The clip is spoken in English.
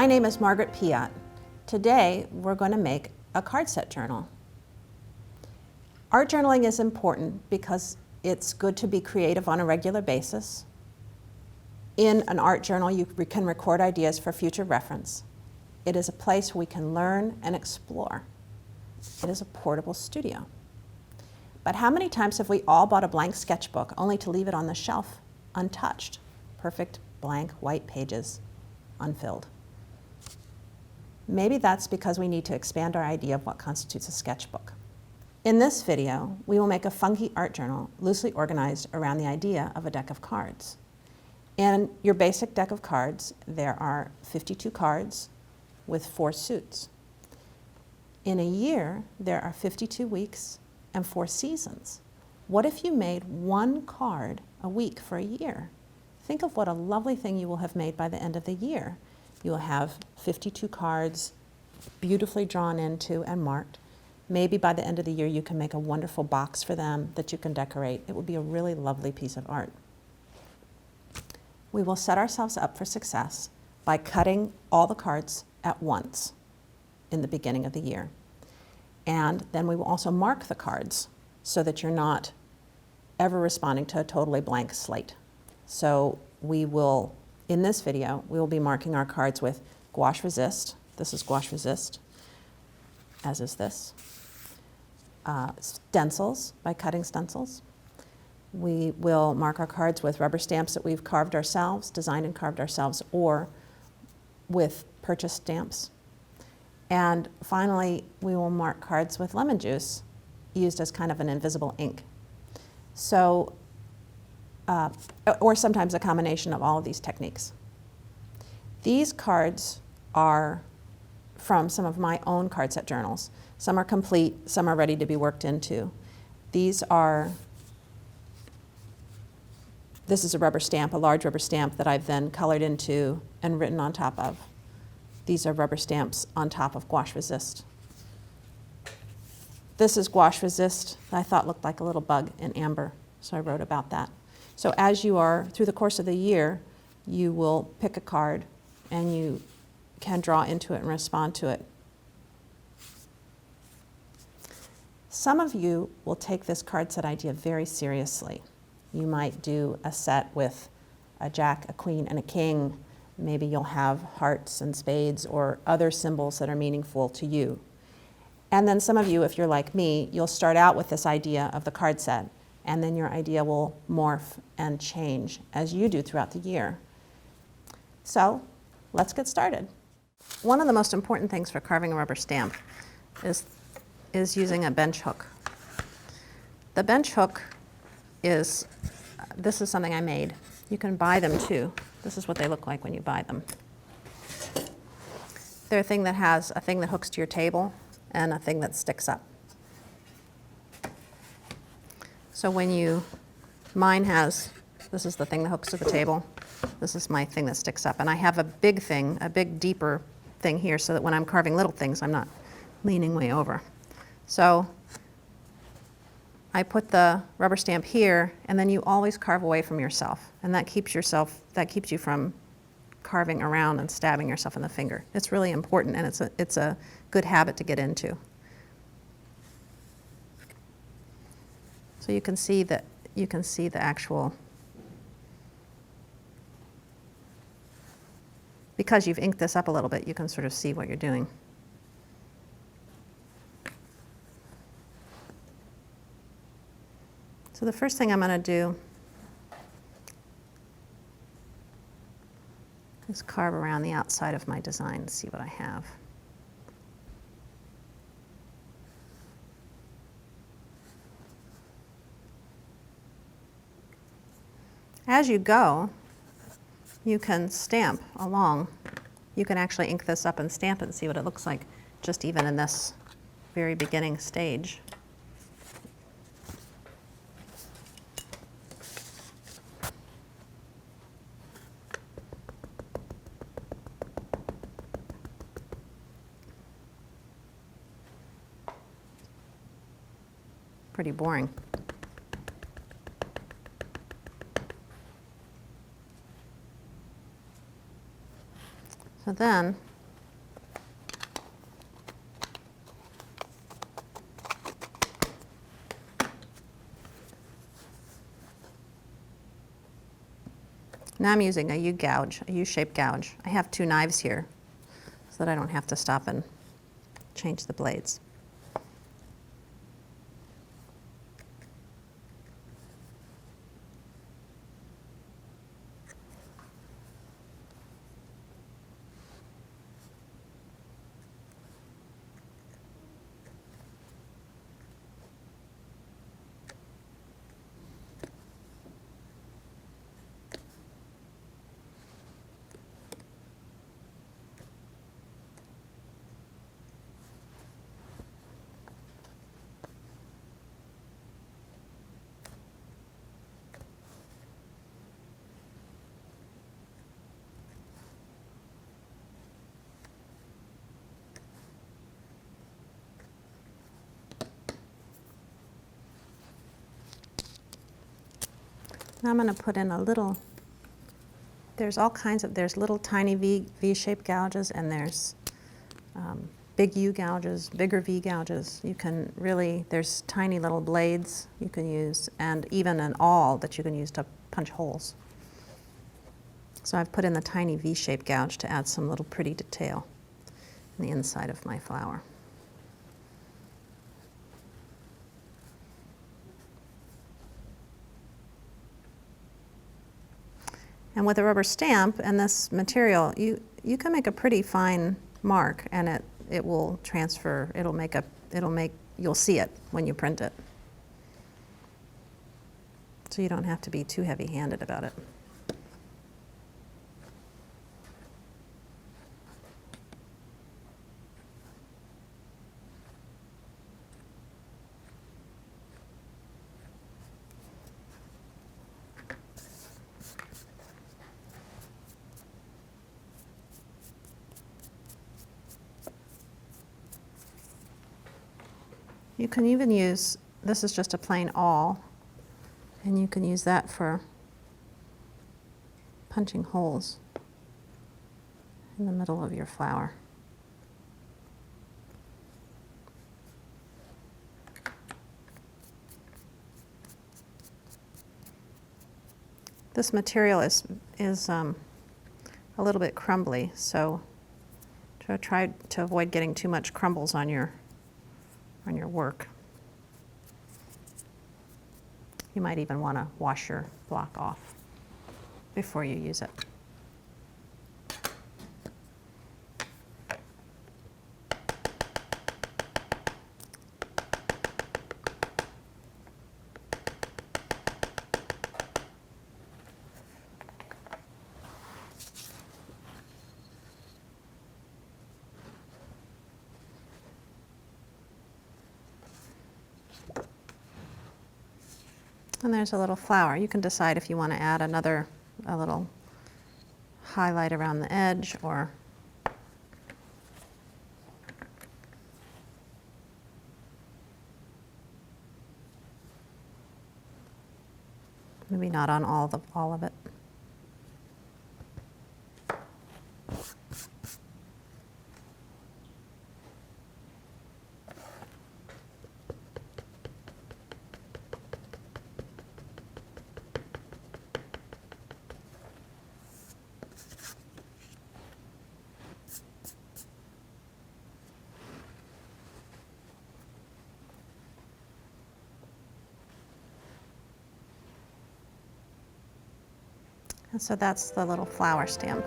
My name is Margaret Peot. Today we're going to make a card set journal. Art journaling is important because it's good to be creative on a regular basis. In an art journal you can record ideas for future reference. It is a place we can learn and explore. It is a portable studio. But how many times have we all bought a blank sketchbook only to leave it on the shelf untouched? Perfect blank white pages, unfilled. Maybe that's because we need to expand our idea of what constitutes a sketchbook. In this video, we will make a funky art journal loosely organized around the idea of a deck of cards. In your basic deck of cards, there are 52 cards with 4 suits. In a year, there are 52 weeks and 4 seasons. What if you made 1 card a week for a year? Think of what a lovely thing you will have made by the end of the year. You will have 52 cards beautifully drawn into and marked. Maybe by the end of the year you can make a wonderful box for them that you can decorate. It will be a really lovely piece of art. We will set ourselves up for success by cutting all the cards at once in the beginning of the year. And then we will also mark the cards so that you're not ever responding to a totally blank slate. So we will, in this video, we will be marking our cards with gouache resist. This is gouache resist, as is this. Stencils, by cutting stencils. We will mark our cards with rubber stamps that we've carved ourselves, designed and carved ourselves, or with purchased stamps. And finally, we will mark cards with lemon juice, used as kind of an invisible ink. So, or sometimes a combination of all of these techniques. These cards are from some of my own card set journals. Some are complete, some are ready to be worked into. This is a rubber stamp, a large rubber stamp that I've then colored into and written on top of. These are rubber stamps on top of gouache resist. This is gouache resist that I thought looked like a little bug in amber, so I wrote about that. So as you are, through the course of the year, you will pick a card and you can draw into it and respond to it. Some of you will take this card set idea very seriously. You might do a set with a jack, a queen, and a king. Maybe you'll have hearts and spades or other symbols that are meaningful to you. And then some of you, if you're like me, you'll start out with this idea of the card set, and then your idea will morph and change as you do throughout the year. So let's get started. One of the most important things for carving a rubber stamp is using a bench hook. The bench hook this is something I made. You can buy them too. This is what they look like when you buy them. They're a thing that has a thing that hooks to your table and a thing that sticks up. So mine has, this is the thing that hooks to the table. This is my thing that sticks up. And I have a big thing, a big deeper thing here so that when I'm carving little things, I'm not leaning way over. So I put the rubber stamp here, and then you always carve away from yourself. And that keeps you from carving around and stabbing yourself in the finger. It's really important, and it's a good habit to get into. So you can see the actual, because you've inked this up a little bit, you can sort of see what you're doing. So the first thing I'm going to do is carve around the outside of my design and see what I have. As you go, you can stamp along. You can actually ink this up and stamp it and see what it looks like, just even in this very beginning stage. Pretty boring. So then Now I'm using a U-shaped gouge. I have 2 knives here so that I don't have to stop and change the blades. Now I'm going to put in a little, there's all kinds of, there's little tiny V-shaped gouges, and there's big U gouges, bigger V gouges. You can really, there's tiny little blades you can use, and even an awl that you can use to punch holes. So I've put in the tiny V-shaped gouge to add some little pretty detail in the inside of my flower. And with a rubber stamp and this material, you can make a pretty fine mark, and it will transfer. You'll see it when you print it. So you don't have to be too heavy-handed about it. You can even use, this is just a plain awl, and you can use that for punching holes in the middle of your flower. This material is a little bit crumbly, so try to avoid getting too much crumbles on your work. You might even want to wash your block off before you use it. And there's a little flower. You can decide if you want to add a little highlight around the edge, or maybe not on all of it. And so that's the little flower stem.